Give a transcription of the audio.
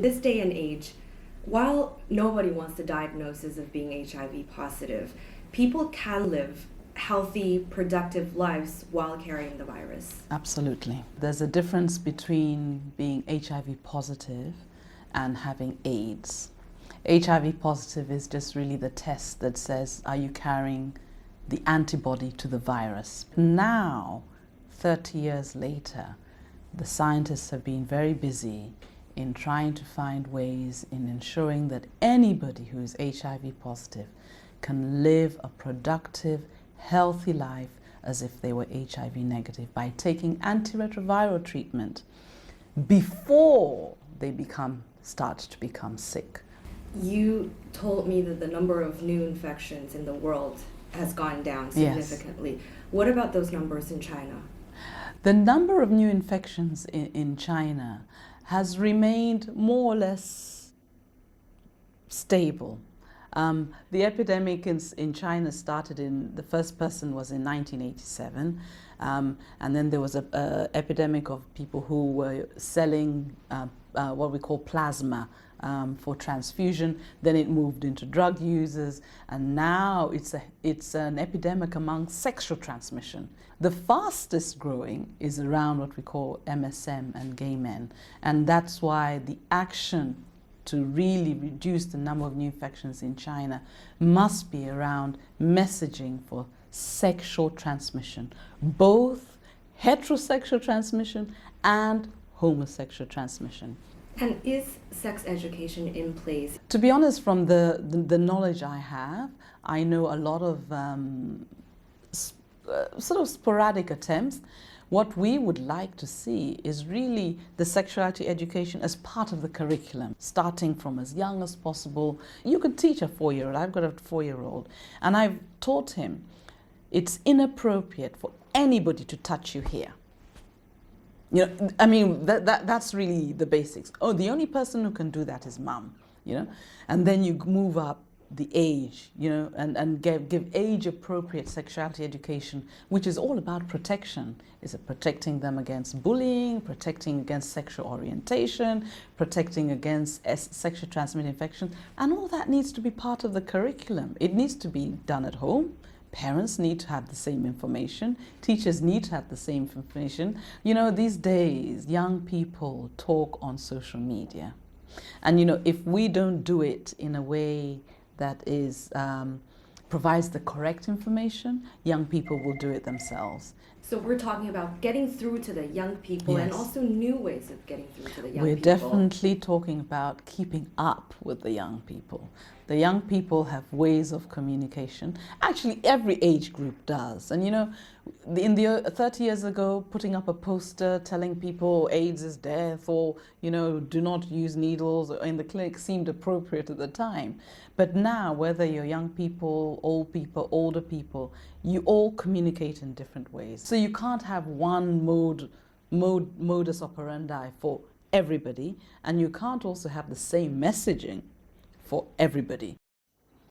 In this day and age, while nobody wants the diagnosis of being HIV positive, people can live healthy, productive lives while carrying the virus. Absolutely. There's a difference between being HIV positive and having AIDS. HIV positive is just really the test that says, are you carrying the antibody to the virus? Now, 30 years later, the scientists have been very busy in trying to find ways in ensuring that anybody who is HIV positive can live a productive, healthy life as if they were HIV negative by taking antiretroviral treatment before they start to become sick. You told me that the number of new infections in the world has gone down significantly. Yes. What about those numbers in China? The number of new infections in China has remained more or less stable. The epidemic in China started the first person was in 1987, and then there was an epidemic of people who were selling what we call plasma for transfusion. Then it moved into drug users, and now it's an epidemic among sexual transmission. The fastest growing is around what we call MSM and gay men, and that's why the action to really reduce the number of new infections in China must be around messaging for sexual transmission, both heterosexual transmission and homosexual transmission. And is sex education in place? To be honest, from the knowledge I have, I know a lot of sort of sporadic attempts. What we would like to see is really the sexuality education as part of the curriculum, starting from as young as possible. You could teach a 4-year-old. I've got a 4-year-old, and I've taught him it's inappropriate for anybody to touch you here. You know, I mean, that's really the basics. Oh, the only person who can do that is mom, you know, and then you move up the age, you know, and give age-appropriate sexuality education, which is all about protection. Is it protecting them against bullying, protecting against sexual orientation, protecting against sexually transmitted infection, and all that needs to be part of the curriculum. It needs to be done at home. Parents need to have the same information. Teachers need to have the same information. You know, these days, young people talk on social media. And, you know, if we don't do it in a way that is provides the correct information, young people will do it themselves. So we're talking about getting through to the young people, yes, and also new ways of getting through to the young people. We're definitely talking about keeping up with the young people. The young people have ways of communication. Actually, every age group does. And you know, 30 years ago, putting up a poster telling people AIDS is death, or, you know, do not use needles in the clinic seemed appropriate at the time. But now, whether you're young people, older people, you all communicate in different ways. So you can't have one modus operandi for everybody, and you can't also have the same messaging for everybody.